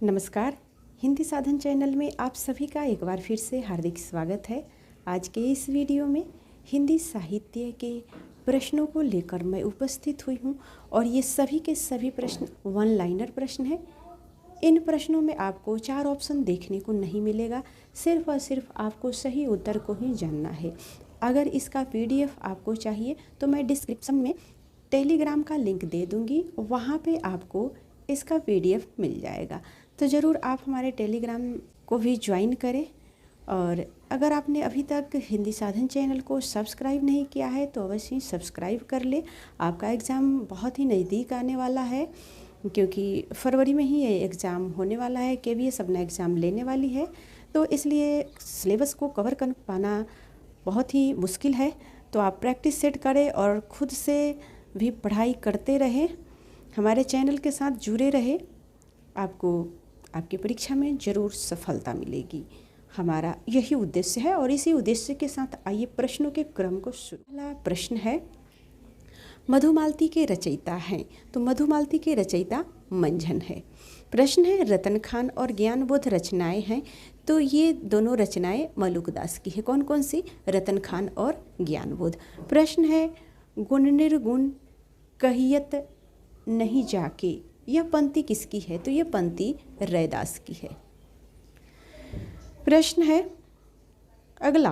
नमस्कार। हिंदी साधन चैनल में आप सभी का एक बार फिर से हार्दिक स्वागत है। आज के इस वीडियो में हिंदी साहित्य के प्रश्नों को लेकर मैं उपस्थित हुई हूँ और ये सभी के सभी प्रश्न वन लाइनर प्रश्न हैं। इन प्रश्नों में आपको 4 ऑप्शन देखने को नहीं मिलेगा, सिर्फ और सिर्फ आपको सही उत्तर को ही जानना है। अगर इसका PDF आपको चाहिए तो मैं डिस्क्रिप्शन में टेलीग्राम का लिंक दे दूँगी, वहाँ पे आपको इसका PDF मिल जाएगा। तो ज़रूर आप हमारे टेलीग्राम को भी ज्वाइन करें। और अगर आपने अभी तक हिंदी साधन चैनल को सब्सक्राइब नहीं किया है तो अवश्य सब्सक्राइब कर ले। आपका एग्ज़ाम बहुत ही नज़दीक आने वाला है, क्योंकि फरवरी में ही ये एग्ज़ाम होने वाला है। KVS अपना एग्ज़ाम लेने वाली है, तो इसलिए सिलेबस को कवर कर पाना बहुत ही मुश्किल है। तो आप प्रैक्टिस सेट करें और ख़ुद से भी पढ़ाई करते रहें, हमारे चैनल के साथ जुड़े रहे। आपको आपकी परीक्षा में ज़रूर सफलता मिलेगी, हमारा यही उद्देश्य है। और इसी उद्देश्य के साथ आइए प्रश्नों के क्रम को शुरू। पहला प्रश्न है, मधुमालती के रचयिता हैं? तो मधुमालती के रचयिता मंझन है। प्रश्न है, रतन खान और ज्ञानबोध रचनाएं हैं, तो ये दोनों रचनाएं मलुकदास की है। कौन कौन सी? रतन खान और ज्ञानबोध। प्रश्न है, गुण निर्गुण कहियत नहीं जाके, यह पंक्ति किसकी है? तो यह पंक्ति रैदास की है। प्रश्न है अगला,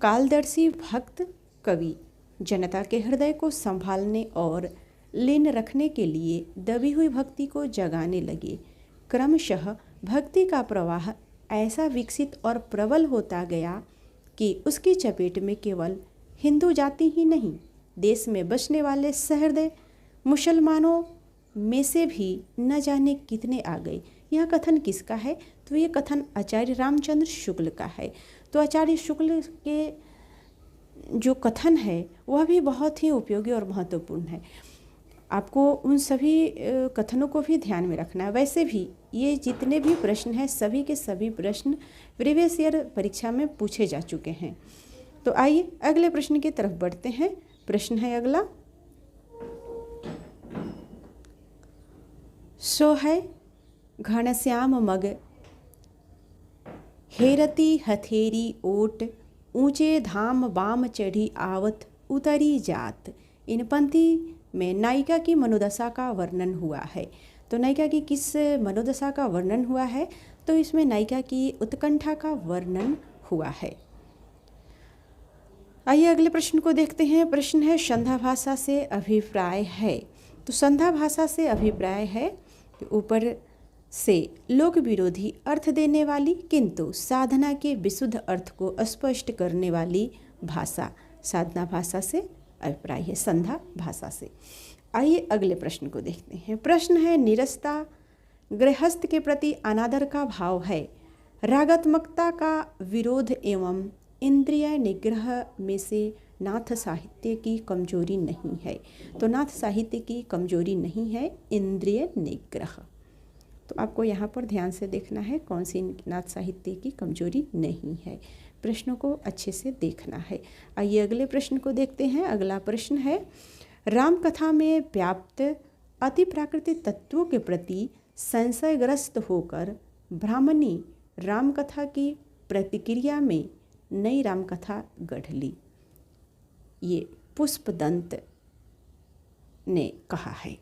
कालदर्शी भक्त कवि जनता के हृदय को संभालने और लीन रखने के लिए दबी हुई भक्ति को जगाने लगे। क्रमशः भक्ति का प्रवाह ऐसा विकसित और प्रबल होता गया कि उसकी चपेट में केवल हिंदू जाति ही नहीं, देश में बसने वाले सहृदय मुसलमानों में से भी न जाने कितने आ गए। यह कथन किसका है? तो ये कथन आचार्य रामचंद्र शुक्ल का है। तो आचार्य शुक्ल के जो कथन है वह भी बहुत ही उपयोगी और महत्वपूर्ण है। आपको उन सभी कथनों को भी ध्यान में रखना है। वैसे भी ये जितने भी प्रश्न हैं, सभी के सभी प्रश्न प्रीवियस ईयर परीक्षा में पूछे जा चुके हैं। तो आइए अगले प्रश्न की तरफ बढ़ते हैं। प्रश्न है अगला, सो है घनश्याम मग हेरती हथेरी ओट, ऊंचे धाम बाम चढ़ी आवत उतरी जात। इन पंक्ति में नायिका की मनोदशा का वर्णन हुआ है। तो नायिका की किस मनोदशा का वर्णन हुआ है? तो इसमें नायिका की उत्कंठा का वर्णन हुआ है। आइए अगले प्रश्न को देखते हैं। प्रश्न है, संध्या भाषा से अभिप्राय है? तो संध्या भाषा से अभिप्राय है कि ऊपर से लोक विरोधी अर्थ देने वाली किंतु साधना के विशुद्ध अर्थ को स्पष्ट करने वाली भाषा। साधना भाषा से अभिप्राय है संध्या भाषा से। आइए अगले प्रश्न को देखते हैं। प्रश्न है, निरस्ता गृहस्थ के प्रति अनादर का भाव है, रागात्मकता का विरोध एवं इंद्रिय निग्रह में से नाथ साहित्य की कमजोरी नहीं है? तो नाथ साहित्य की कमजोरी नहीं है इंद्रिय निग्रह। तो आपको यहाँ पर ध्यान से देखना है कौन सी नाथ साहित्य की कमजोरी नहीं है। प्रश्नों को अच्छे से देखना है। आइए अगले प्रश्न को देखते हैं। अगला प्रश्न है, राम कथा में व्याप्त अति प्राकृतिक तत्वों के प्रति संशयग्रस्त होकर ब्राह्मणी रामकथा की प्रतिक्रिया में नई रामकथा गढ़ ली। ये पुष्पदंत ने कहा है।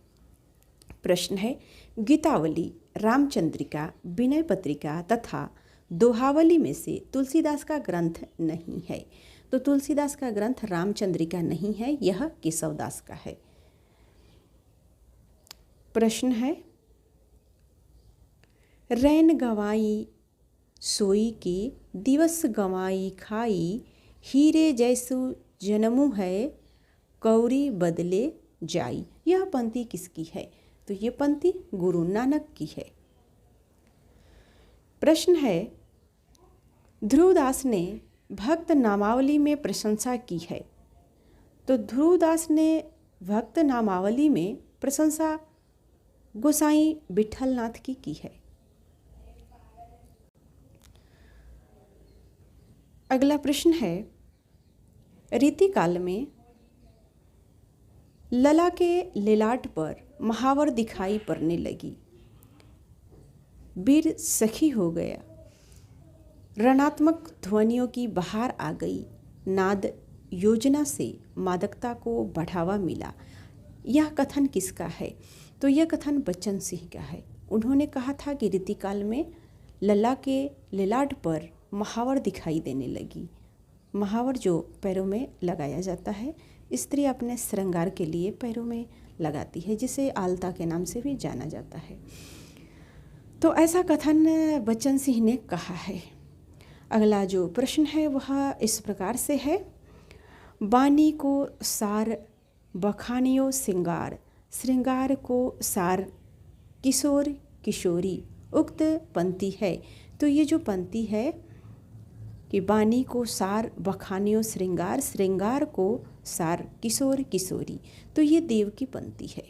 प्रश्न है, गीतावली, रामचंद्रिका, विनय पत्रिका तथा दोहावली में से तुलसीदास का ग्रंथ नहीं है? तो तुलसीदास का ग्रंथ रामचंद्रिका नहीं है, यह केशवदास का है। प्रश्न है, रैन गवाई सोई के दिवस गवाई खाई, हीरे जैसु जन्मु है कौरी बदले जाई। यह पंक्ति किसकी है? तो ये पंक्ति गुरु नानक की है। प्रश्न है, ध्रुवदास ने भक्त नामावली में प्रशंसा की है? तो ध्रुवदास ने भक्त नामावली में प्रशंसा गोसाई विठलनाथ की है। अगला प्रश्न है, रीतिकाल में लला के ललाट पर महावर दिखाई पड़ने लगी, वीर सखी हो गया, ऋणात्मक ध्वनियों की बहार आ गई, नाद योजना से मादकता को बढ़ावा मिला। यह कथन किसका है? तो यह कथन बच्चन सिंह का है। उन्होंने कहा था कि रीतिकाल में लला के ललाट पर महावर दिखाई देने लगी। महावर जो पैरों में लगाया जाता है, स्त्री अपने श्रृंगार के लिए पैरों में लगाती है, जिसे आलता के नाम से भी जाना जाता है। तो ऐसा कथन बच्चन सिंह ने कहा है। अगला जो प्रश्न है वह इस प्रकार से है, बानी को सार बखानियो श्रृंगार, श्रृंगार को सार किशोर किशोरी, उक्त पंक्ति है। तो ये जो पंक्ति है कि बानी को सार बखानियो श्रृंगार, श्रृंगार को सार किशोर किशोरी, तो ये देव की पंक्ति है।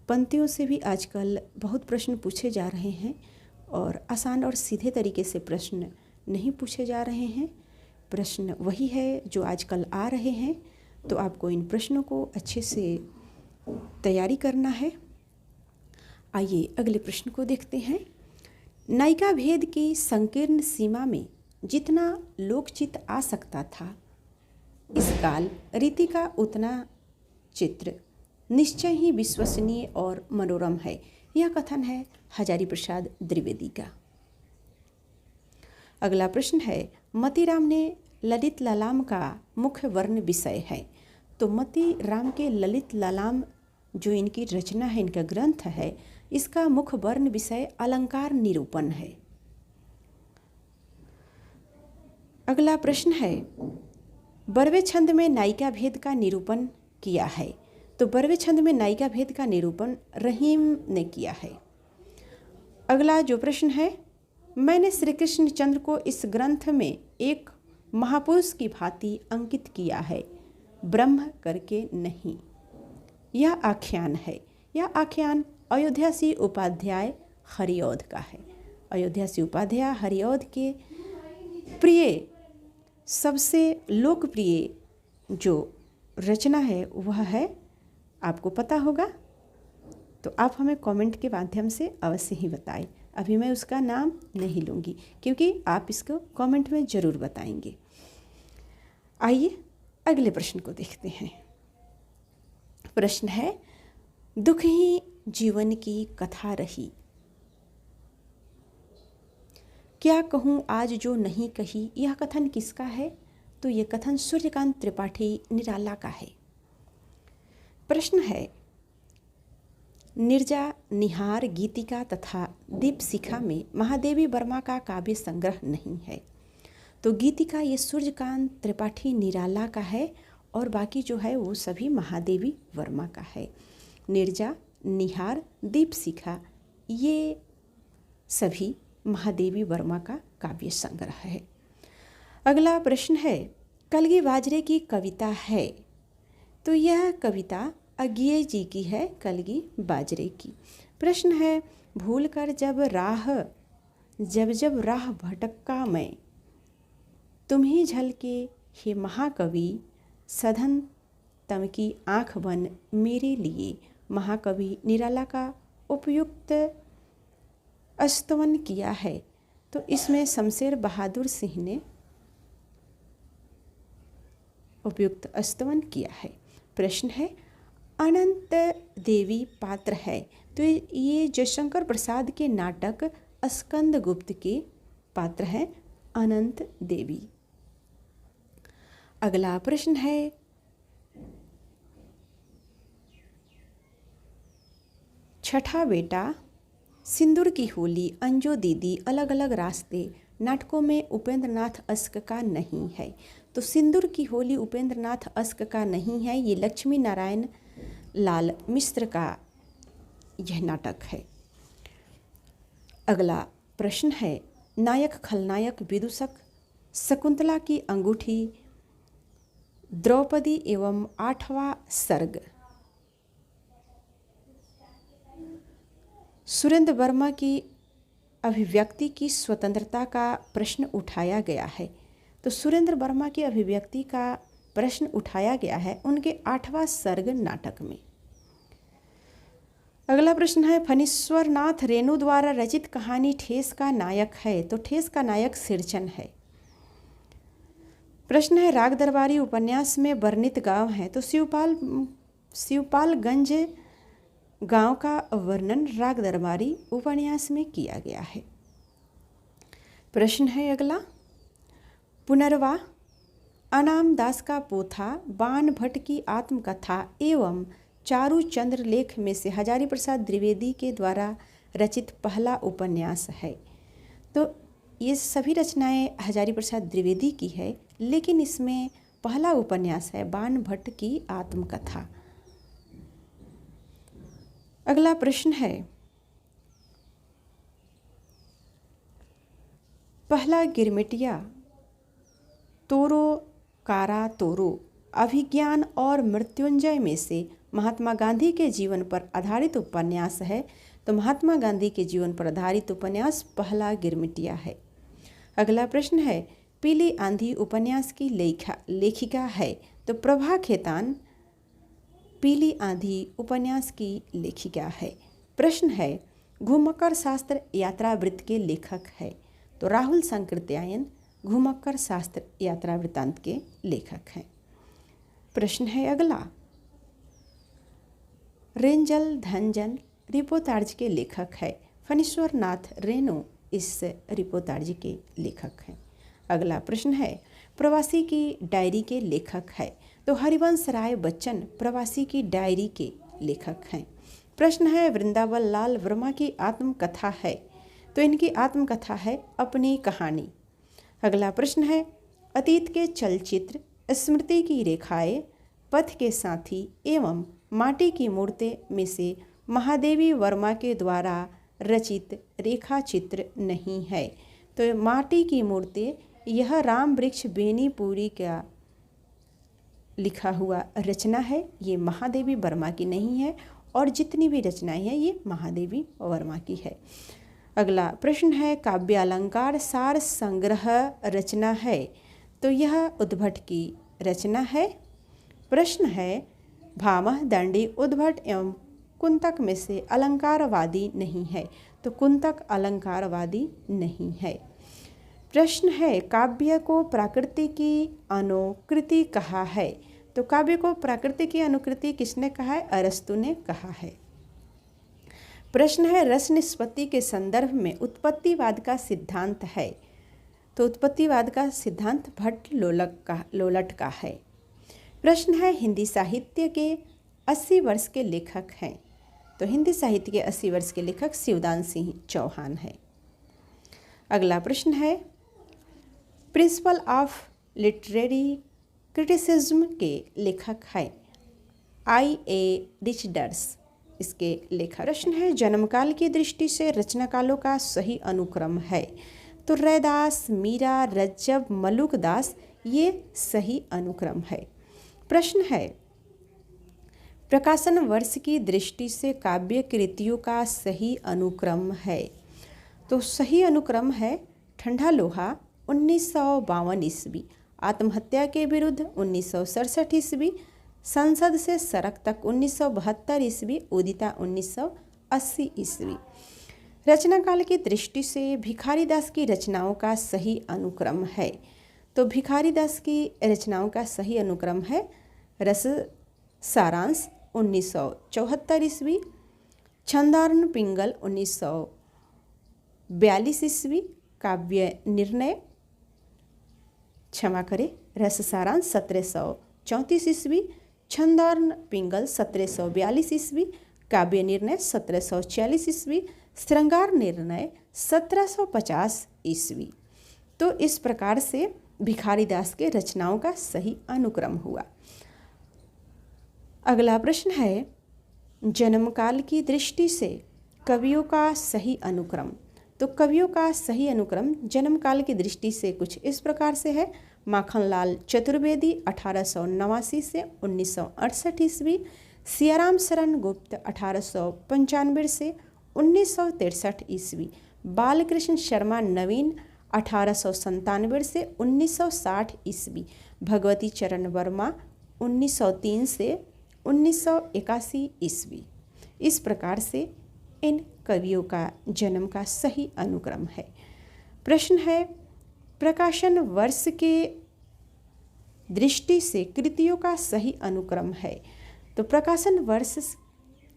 पंक्तियों से भी आजकल बहुत प्रश्न पूछे जा रहे हैं और आसान और सीधे तरीके से प्रश्न नहीं पूछे जा रहे हैं। प्रश्न वही है जो आजकल आ रहे हैं, तो आपको इन प्रश्नों को अच्छे से तैयारी करना है। आइए अगले प्रश्न को देखते हैं। नायिका भेद की संकीर्ण सीमा में जितना लोकचित आ सकता था, इस काल रीति का उतना चित्र निश्चय ही विश्वसनीय और मनोरम है। यह कथन है हजारी प्रसाद द्विवेदी का। अगला प्रश्न है, मतीराम ने ललित ललाम का मुख्य वर्ण विषय है। तो मतीराम के ललित ललाम जो इनकी रचना है, इनका ग्रंथ है, इसका मुख्य वर्ण विषय अलंकार निरूपण है। अगला प्रश्न है, बरवे छंद में नायिका भेद का निरूपण किया है। तो बरवे छंद में नायिका भेद का निरूपण रहीम ने किया है। अगला जो प्रश्न है, मैंने श्री कृष्ण चंद्र को इस ग्रंथ में एक महापुरुष की भांति अंकित किया है, ब्रह्म करके नहीं। यह आख्यान है। यह आख्यान अयोध्यासी उपाध्याय हरिऔध का है। अयोध्यासी उपाध्याय हरिऔध के प्रिय, सबसे लोकप्रिय जो रचना है वह है, आपको पता होगा तो आप हमें कमेंट के माध्यम से अवश्य ही बताएं। अभी मैं उसका नाम नहीं लूँगी क्योंकि आप इसको कमेंट में ज़रूर बताएंगे। आइए अगले प्रश्न को देखते हैं। प्रश्न है, दुख ही जीवन की कथा रही, क्या कहूँ आज जो नहीं कही। यह कथन किसका है? तो यह कथन सूर्यकांत त्रिपाठी निराला का है। प्रश्न है, नीरजा, निहार, गीतिका तथा दीपशिखा में महादेवी वर्मा का काव्य संग्रह नहीं है। तो गीतिका ये सूर्यकांत त्रिपाठी निराला का है और बाकी जो है वो सभी महादेवी वर्मा का है। नीरजा, निहार, दीपशिखा ये सभी महादेवी वर्मा का काव्य संग्रह है। अगला प्रश्न है, कलगी बाजरे की कविता है। तो यह कविता अज्ञेय जी की है, कलगी बाजरे की। प्रश्न है, भूल कर जब राह भटका मैं, तुम्ही झलके हे महाकवि, सधन तम की आँख बन मेरे लिए। महाकवि निराला का उपयुक्त स्तवन किया है। तो इसमें शमशेर बहादुर सिंह ने उपयुक्त स्तवन किया है। प्रश्न है, अनंत देवी पात्र है। तो ये जयशंकर प्रसाद के नाटक स्कंद गुप्त के पात्र हैं अनंत देवी। अगला प्रश्न है, छठा बेटा, सिंदूर की होली, अंजो दीदी, अलग अलग रास्ते नाटकों में उपेंद्र नाथ अस्क का नहीं है। तो सिंदूर की होली उपेंद्र नाथ अस्क का नहीं है, ये लक्ष्मी नारायण लाल मिश्र का यह नाटक है। अगला प्रश्न है, नायक खलनायक विदूषक शकुंतला की अंगूठी, द्रौपदी एवं 8वां सर्ग। सुरेंद्र वर्मा की अभिव्यक्ति की स्वतंत्रता का प्रश्न उठाया गया है। तो सुरेंद्र वर्मा की अभिव्यक्ति का प्रश्न उठाया गया है उनके 8वां सर्ग नाटक में। अगला प्रश्न है, फणीश्वर नाथ रेणु द्वारा रचित कहानी ठेस का नायक है। तो ठेस का नायक सिरचन है। प्रश्न है, राग दरबारी उपन्यास में वर्णित गांव है। तो शिवपालगंज गांव का वर्णन राग दरबारी उपन्यास में किया गया है। प्रश्न है अगला, पुनर्वा अनाम दास का पोथा, बाण भट्ट की आत्मकथा एवं चारुचंद्र लेख में से हजारी प्रसाद द्विवेदी के द्वारा रचित पहला उपन्यास है। तो ये सभी रचनाएं हजारी प्रसाद द्विवेदी की है, लेकिन इसमें पहला उपन्यास है बाण भट्ट की आत्मकथा। अगला प्रश्न है, पहला गिरमिटिया तोरो कारा तोरो अभिज्ञान और मृत्युंजय में से महात्मा गांधी के जीवन पर आधारित उपन्यास है। तो महात्मा गांधी के जीवन पर आधारित उपन्यास पहला गिरमिटिया है। अगला प्रश्न है, पीली आंधी उपन्यास की लेखिका है। तो प्रभा खेतान पीली आंधी उपन्यास की लेखिका है। प्रश्न है, घुमक्कर शास्त्र यात्रा वृत्त के लेखक है। तो राहुल संकृत्यायन घुमक्कर शास्त्र यात्रा वृत्तांत के लेखक हैं। प्रश्न है अगला, रेंजल धनजन रिपोर्तार्ज के लेखक है। फणीश्वर नाथ रेणु इस रिपोर्तार्ज के लेखक हैं। अगला प्रश्न है, प्रवासी की डायरी के लेखक है। तो हरिवंश राय बच्चन प्रवासी की डायरी के लेखक हैं। प्रश्न है, वृंदावन लाल वर्मा की आत्मकथा है। तो इनकी आत्मकथा है अपनी कहानी। अगला प्रश्न है, अतीत के चलचित्र, स्मृति की रेखाएं, पथ के साथी एवं माटी की मूर्तें में से महादेवी वर्मा के द्वारा रचित रेखा चित्र नहीं है। तो माटी की मूर्तें यह राम वृक्ष बेनीपुरी का लिखा हुआ रचना है, ये महादेवी वर्मा की नहीं है, और जितनी भी रचनाएं हैं ये महादेवी वर्मा की है। अगला प्रश्न है, काव्यालंकार सार संग्रह रचना है। तो यह उद्भट की रचना है। प्रश्न है, भामह दंडी उद्भट एवं कुंतक में से अलंकारवादी नहीं है। तो कुंतक अलंकारवादी नहीं है। प्रश्न है, काव्य को प्रकृति की अनुकृति कहा है। तो काव्य को प्रकृति की अनुकृति किसने कहा है? अरस्तु ने कहा है। प्रश्न है, रस निष्पत्ति के संदर्भ में उत्पत्तिवाद का सिद्धांत है। तो उत्पत्तिवाद का सिद्धांत भट्ट लोलट का है। प्रश्न है, हिंदी साहित्य के 80 वर्ष के लेखक हैं। तो हिंदी साहित्य के 80 वर्ष के लेखक शिवदान सिंह चौहान है। अगला प्रश्न है, प्रिंसिपल ऑफ लिटरेरी क्रिटिसिज्म के लेखक है I.A. रिचर्ड्स इसके लेखक। प्रश्न है, जन्मकाल की दृष्टि से रचनाकालों का सही अनुक्रम है। तो रैदास, मीरा, रज्जब, मलुकदास ये सही अनुक्रम है। प्रश्न है, प्रकाशन वर्ष की दृष्टि से काव्य कृतियों का सही अनुक्रम है। तो सही अनुक्रम है ठंडा लोहा 1952 ईस्वी, आत्महत्या के विरुद्ध 1967 ईस्वी, संसद से सड़क तक 1972 ईस्वी, उदिता 1980 ईस्वी। रचना काल की दृष्टि से भिखारीदास की रचनाओं का सही अनुक्रम है। तो भिखारीदास की रचनाओं का सही अनुक्रम है रस सारांश 1974 ईस्वी, छंदारण पिंगल 1942 ईस्वी, काव्य निर्णय क्षमा करें रस सारांश 1734 ईस्वी, छंदारण पिंगल 1742 ईस्वी, काव्य निर्णय 1746 ईस्वी, श्रृंगार निर्णय 1750 ईस्वी। तो इस प्रकार से भिखारीदास के रचनाओं का सही अनुक्रम हुआ। अगला प्रश्न है, जन्मकाल की दृष्टि से कवियों का सही अनुक्रम। तो कवियों का सही अनुक्रम जन्मकाल की दृष्टि से कुछ इस प्रकार से है। माखनलाल चतुर्वेदी 1889 से 1968 ईस्वी, सियाराम शरण गुप्त 1895 से 1963 ईस्वी, बालकृष्ण शर्मा नवीन 1897 से 1960 ईस्वी, भगवती चरण वर्मा 1903 से 1981 ईस्वी। इस प्रकार से इन कवियों का जन्म का सही अनुक्रम है। प्रश्न है, प्रकाशन वर्ष के दृष्टि से कृतियों का सही अनुक्रम है। तो प्रकाशन वर्ष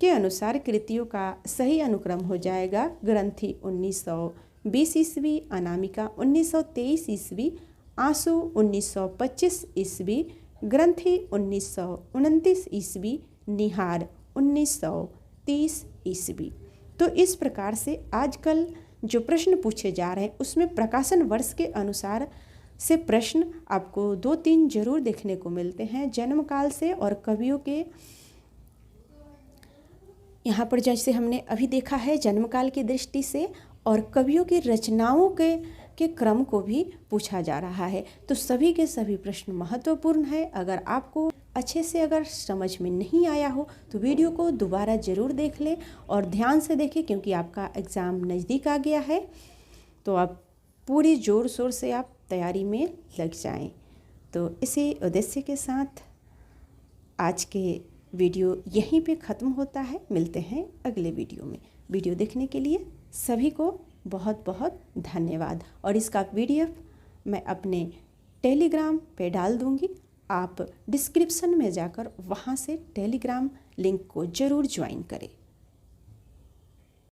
के अनुसार कृतियों का सही अनुक्रम हो जाएगा ग्रंथि 1920 ईस्वी, अनामिका 1923 ईस्वी, आंसू 1925 ईस्वी, ग्रंथि 1929 ईस्वी, निहार 1930 ईस्वी। तो इस प्रकार से आजकल जो प्रश्न पूछे जा रहे हैं उसमें प्रकाशन वर्ष के अनुसार से प्रश्न आपको 2-3 जरूर देखने को मिलते हैं, जन्म काल से और कवियों के। यहाँ पर जैसे हमने अभी देखा है जन्म काल की दृष्टि से, और कवियों की रचनाओं के क्रम को भी पूछा जा रहा है। तो सभी के सभी प्रश्न महत्वपूर्ण है। अगर आपको अच्छे से अगर समझ में नहीं आया हो तो वीडियो को दोबारा ज़रूर देख लें और ध्यान से देखें, क्योंकि आपका एग्ज़ाम नज़दीक आ गया है। तो आप पूरी ज़ोर शोर से आप तैयारी में लग जाएं। तो इसी उद्देश्य के साथ आज के वीडियो यहीं पे ख़त्म होता है। मिलते हैं अगले वीडियो में। वीडियो देखने के लिए सभी को बहुत बहुत धन्यवाद। और इसका PDF मैं अपने टेलीग्राम पे डाल दूँगी, आप डिस्क्रिप्शन में जाकर वहाँ से टेलीग्राम लिंक को ज़रूर ज्वाइन करें।